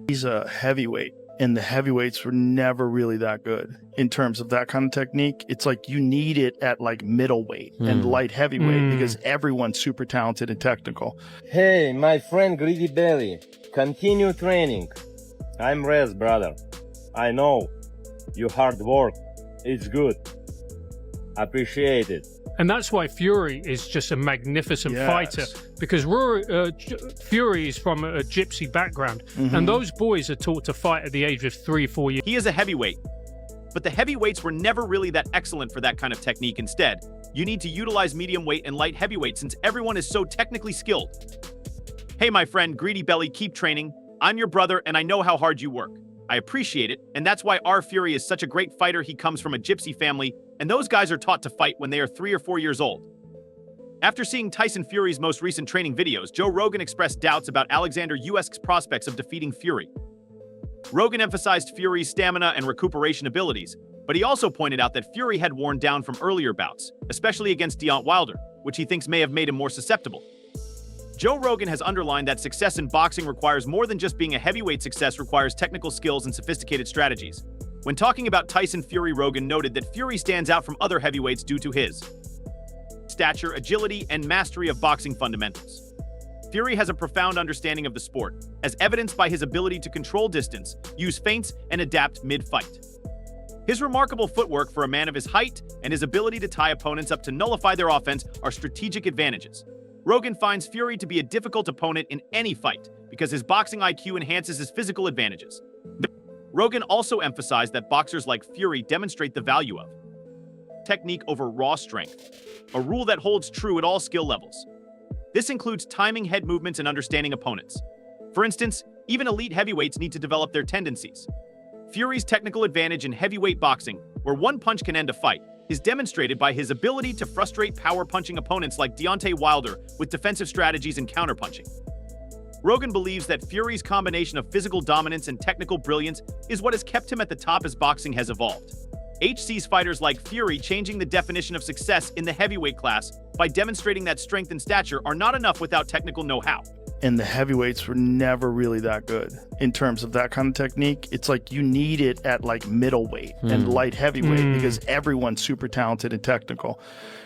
He's a heavyweight, and the heavyweights were never really that good in terms of that kind of technique. It's like you need it at like middleweight and light heavyweight because everyone's super talented and technical. Hey, my friend Greedy Belly, continue training. I'm Rez, brother. I know you hard work. It's good. Appreciate it. And that's why Fury is just a magnificent fighter, because Fury is from a gypsy background, and those boys are taught to fight at the age of 3-4 years. He is a heavyweight, but the heavyweights were never really that excellent for that kind of technique. Instead, you need to utilize medium weight and light heavyweight since everyone is so technically skilled. Hey, my friend Greedy Belly, keep training. I'm your brother, and I know how hard you work. I appreciate it, and that's why our Fury is such a great fighter. He comes from a gypsy family, and those guys are taught to fight when they are 3 or 4 years old. After seeing Tyson Fury's most recent training videos, Joe Rogan expressed doubts about Oleksandr Usyk's prospects of defeating Fury. Rogan emphasized Fury's stamina and recuperation abilities, but he also pointed out that Fury had worn down from earlier bouts, especially against Deontay Wilder, which he thinks may have made him more susceptible. Joe Rogan has underlined that success in boxing requires more than just being a heavyweight. Success requires technical skills and sophisticated strategies. When talking about Tyson Fury, Rogan noted that Fury stands out from other heavyweights due to his stature, agility, and mastery of boxing fundamentals. Fury has a profound understanding of the sport, as evidenced by his ability to control distance, use feints, and adapt mid-fight. His remarkable footwork for a man of his height and his ability to tie opponents up to nullify their offense are strategic advantages. Rogan finds Fury to be a difficult opponent in any fight because his boxing IQ enhances his physical advantages. Rogan also emphasized that boxers like Fury demonstrate the value of technique over raw strength, a rule that holds true at all skill levels. This includes timing head movements and understanding opponents. For instance, even elite heavyweights need to develop their tendencies. Fury's technical advantage in heavyweight boxing, where one punch can end a fight, is demonstrated by his ability to frustrate power-punching opponents like Deontay Wilder with defensive strategies and counterpunching. Rogan believes that Fury's combination of physical dominance and technical brilliance is what has kept him at the top as boxing has evolved. HC's fighters like Fury changing the definition of success in the heavyweight class by demonstrating that strength and stature are not enough without technical know-how. And the heavyweights were never really that good in terms of that kind of technique. It's like you need it at like middleweight and light heavyweight because everyone's super talented and technical.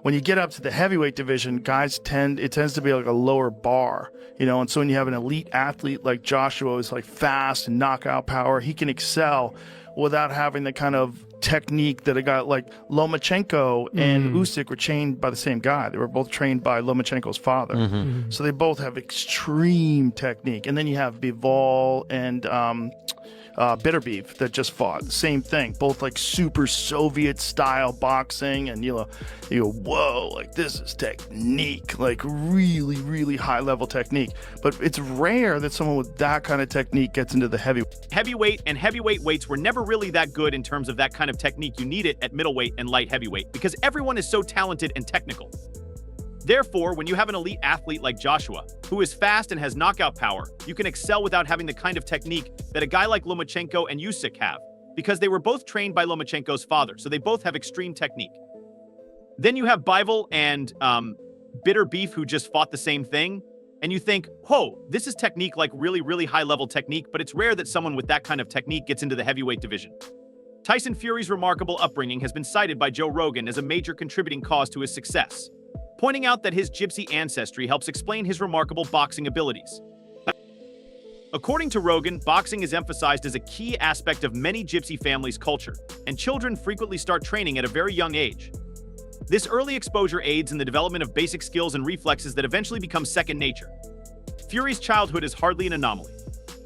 When you get up to the heavyweight division, it tends to be like a lower bar, you know, and so when you have an elite athlete like Joshua who's like fast and knockout power, he can excel without having the kind of technique that a guy like Lomachenko and Usyk were trained by the same guy. They were both trained by Lomachenko's father. So they both have extreme technique. And then you have Bivol and Bitterbeef that just fought. Same thing. Both like super Soviet style boxing, and you go, whoa, like this is technique, like really, really high level technique. But it's rare that someone with that kind of technique gets into the Heavyweight and heavyweight weights were never really that good in terms of that kind of technique. You need it at middleweight and light heavyweight because everyone is so talented and technical. Therefore, when you have an elite athlete like Joshua, who is fast and has knockout power, you can excel without having the kind of technique that a guy like Lomachenko and Usyk have, because they were both trained by Lomachenko's father, so they both have extreme technique. Then you have Bivol and Bitterbeef who just fought the same thing, and you think, whoa, this is technique, like really, really high-level technique, but it's rare that someone with that kind of technique gets into the heavyweight division. Tyson Fury's remarkable upbringing has been cited by Joe Rogan as a major contributing cause to his success, pointing out that his gypsy ancestry helps explain his remarkable boxing abilities. According to Rogan, boxing is emphasized as a key aspect of many gypsy families' culture, and children frequently start training at a very young age. This early exposure aids in the development of basic skills and reflexes that eventually become second nature. Fury's childhood is hardly an anomaly.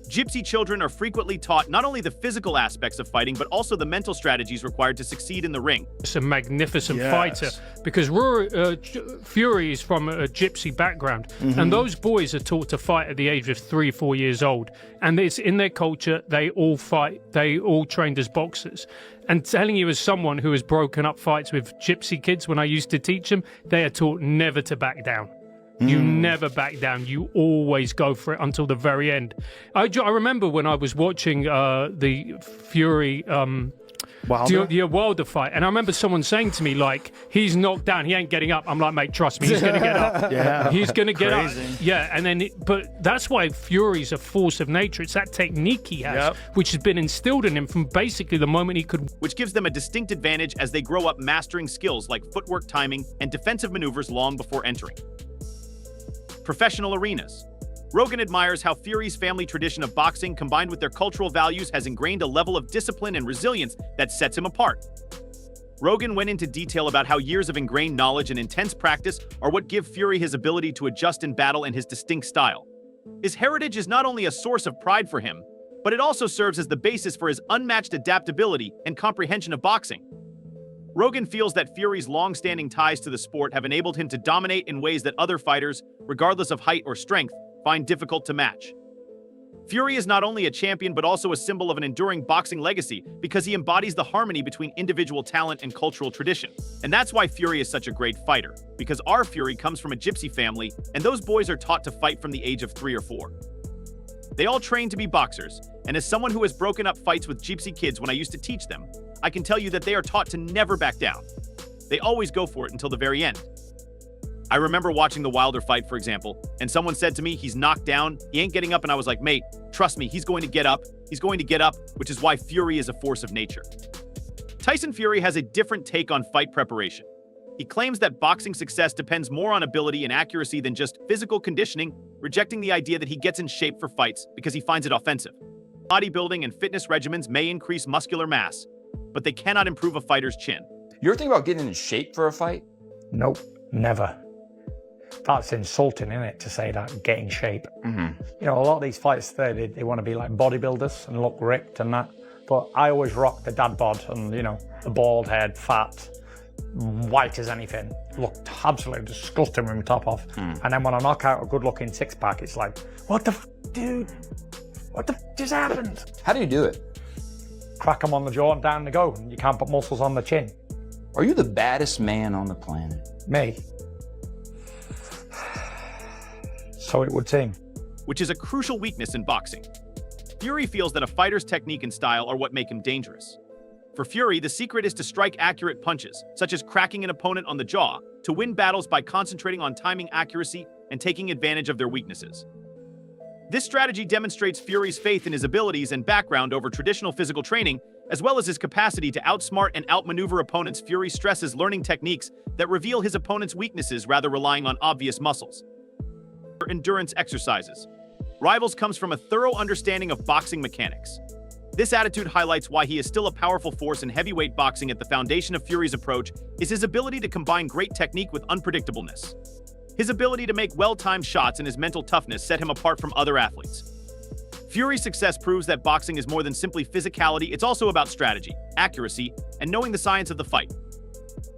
Gypsy children are frequently taught not only the physical aspects of fighting, but also the mental strategies required to succeed in the ring. It's a magnificent fighter, because Fury is from a gypsy background, and those boys are taught to fight at the age of 3-4 years old. And it's in their culture, they all fight, they all trained as boxers. And telling you as someone who has broken up fights with gypsy kids when I used to teach them, they are taught never to back down. You never back down. You always go for it until the very end. I remember when I was watching the Fury Wilder? Wilder fight. And I remember someone saying to me, like, he's knocked down, he ain't getting up. I'm like, mate, trust me, he's going to get up. Yeah. He's going to get Crazy. up. Yeah, and then, but that's why Fury's a force of nature. It's that technique he has, which has been instilled in him from basically the moment he could. Which gives them a distinct advantage as they grow up mastering skills like footwork timing and defensive maneuvers long before entering professional arenas. Rogan admires how Fury's family tradition of boxing combined with their cultural values has ingrained a level of discipline and resilience that sets him apart. Rogan went into detail about how years of ingrained knowledge and intense practice are what give Fury his ability to adjust in battle and his distinct style. His heritage is not only a source of pride for him, but it also serves as the basis for his unmatched adaptability and comprehension of boxing. Rogan feels that Fury's long-standing ties to the sport have enabled him to dominate in ways that other fighters, regardless of height or strength, find difficult to match. Fury is not only a champion but also a symbol of an enduring boxing legacy because he embodies the harmony between individual talent and cultural tradition. And that's why Fury is such a great fighter, because our Fury comes from a gypsy family, and those boys are taught to fight from the age of 3 or 4. They all train to be boxers, and as someone who has broken up fights with gypsy kids when I used to teach them, I can tell you that they are taught to never back down. They always go for it until the very end. I remember watching the Wilder fight, for example, and someone said to me, he's knocked down, he ain't getting up, and I was like, mate, trust me, he's going to get up, which is why Fury is a force of nature. Tyson Fury has a different take on fight preparation. He claims that boxing success depends more on ability and accuracy than just physical conditioning, rejecting the idea that he gets in shape for fights because he finds it offensive. Bodybuilding and fitness regimens may increase muscular mass, but they cannot improve a fighter's chin. You ever think about getting in shape for a fight? Nope, never. That's insulting, isn't it, to say that, get in shape. You know, a lot of these fighters today, they want to be like bodybuilders and look ripped and that. But I always rock the dad bod and, you know, the bald head, fat, white as anything. Looked absolutely disgusting with my top off. And then when I knock out a good-looking six-pack, it's like, what the dude? What the just happened? How do you do it? Crack them on the jaw and down they go. You can't put muscles on the chin. Are you the baddest man on the planet? Me. So it would seem. Which is a crucial weakness in boxing. Fury feels that a fighter's technique and style are what make him dangerous. For Fury, the secret is to strike accurate punches, such as cracking an opponent on the jaw, to win battles by concentrating on timing accuracy and taking advantage of their weaknesses. This strategy demonstrates Fury's faith in his abilities and background over traditional physical training, as well as his capacity to outsmart and outmaneuver opponents. Fury stresses learning techniques that reveal his opponent's weaknesses rather relying on obvious muscles. Endurance exercises. Rivals comes from a thorough understanding of boxing mechanics. This attitude highlights why he is still a powerful force in heavyweight boxing. At the foundation of Fury's approach is his ability to combine great technique with unpredictableness. His ability to make well-timed shots and his mental toughness set him apart from other athletes. Fury's success proves that boxing is more than simply physicality, it's also about strategy, accuracy, and knowing the science of the fight.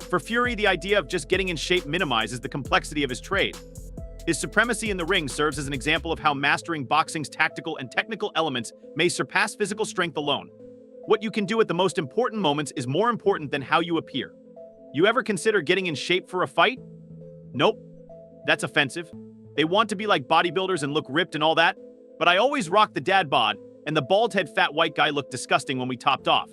For Fury, the idea of just getting in shape minimizes the complexity of his trade. His supremacy in the ring serves as an example of how mastering boxing's tactical and technical elements may surpass physical strength alone. What you can do at the most important moments is more important than how you appear. You ever consider getting in shape for a fight? Nope. That's offensive. They want to be like bodybuilders and look ripped and all that, but I always rock the dad bod, and the bald head fat white guy looked disgusting when we topped off.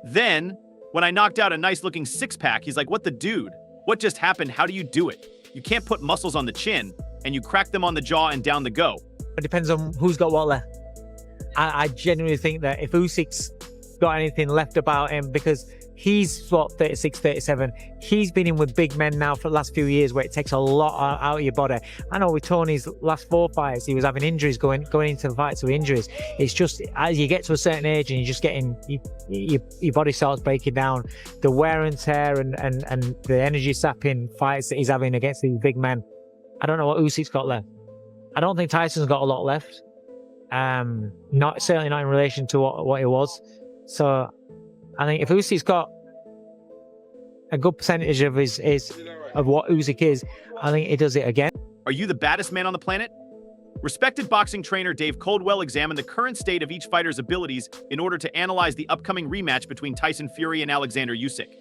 Then, when I knocked out a nice looking six-pack, he's like, what the dude? What just happened? How do you do it? You can't put muscles on the chin, and you crack them on the jaw and down the go. It depends on who's got what left. I genuinely think that if Usyk's got anything left about him, because he's, 36, 37, he's been in with big men now for the last few years where it takes a lot out of your body. I know with Tony's last 4 fights, he was having injuries going into the fights with injuries. It's just, as you get to a certain age and you're just getting, your body starts breaking down, the wear and tear and the energy sapping fights that he's having against these big men. I don't know what Usyk's got left. I don't think Tyson's got a lot left. Certainly not in relation to what he was. So I think if Usyk's got a good percentage of of what Usyk is, I think he does it again. Are you the baddest man on the planet? Respected boxing trainer Dave Coldwell examined the current state of each fighter's abilities in order to analyze the upcoming rematch between Tyson Fury and Oleksandr Usyk.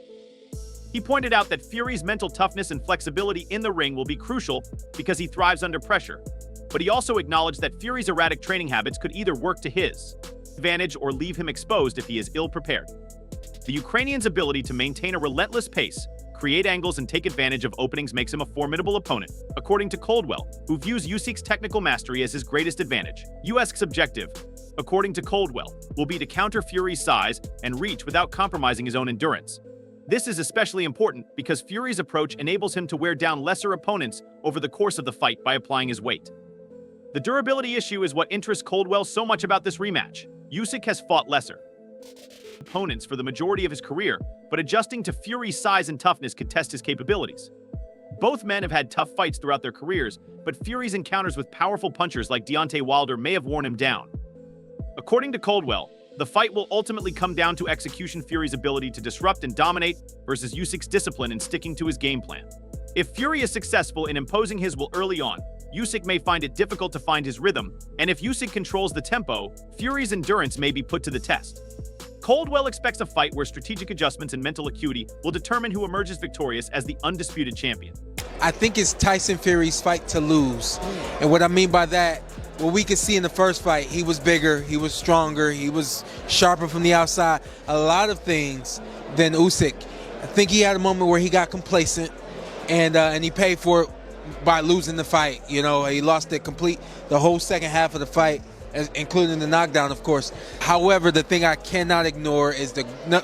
He pointed out that Fury's mental toughness and flexibility in the ring will be crucial because he thrives under pressure, but he also acknowledged that Fury's erratic training habits could either work to his advantage or leave him exposed if he is ill-prepared. The Ukrainian's ability to maintain a relentless pace, create angles, and take advantage of openings makes him a formidable opponent, according to Coldwell, who views Usyk's technical mastery as his greatest advantage. Usyk's objective, according to Coldwell, will be to counter Fury's size and reach without compromising his own endurance. This is especially important because Fury's approach enables him to wear down lesser opponents over the course of the fight by applying his weight. The durability issue is what interests Coldwell so much about this rematch. Usyk has fought lesser opponents for the majority of his career, but adjusting to Fury's size and toughness could test his capabilities. Both men have had tough fights throughout their careers, but Fury's encounters with powerful punchers like Deontay Wilder may have worn him down. According to Coldwell, the fight will ultimately come down to execution Fury's ability to disrupt and dominate versus Usyk's discipline in sticking to his game plan. If Fury is successful in imposing his will early on, Usyk may find it difficult to find his rhythm, and if Usyk controls the tempo, Fury's endurance may be put to the test. Coldwell expects a fight where strategic adjustments and mental acuity will determine who emerges victorious as the undisputed champion. I think it's Tyson Fury's fight to lose. And what I mean by that, what we could see in the first fight, he was bigger, he was stronger, he was sharper from the outside, a lot of things than Usyk. I think he had a moment where he got complacent and he paid for it by losing the fight. You know, he lost the whole second half of the fight, including the knockdown, of course. However, the thing I cannot ignore is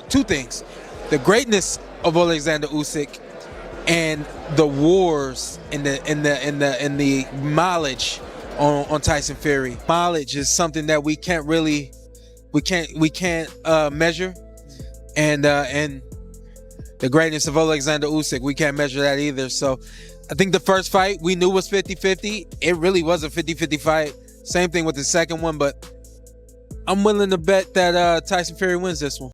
two things: the greatness of Oleksandr Usyk and the wars and the mileage on Tyson Fury. Mileage is something that we can't measure, and the greatness of Oleksandr Usyk, we can't measure that either. So I think the first fight we knew was 50-50. It really was a 50-50 fight. Same thing with the second one, but I'm willing to bet that Tyson Fury wins this one.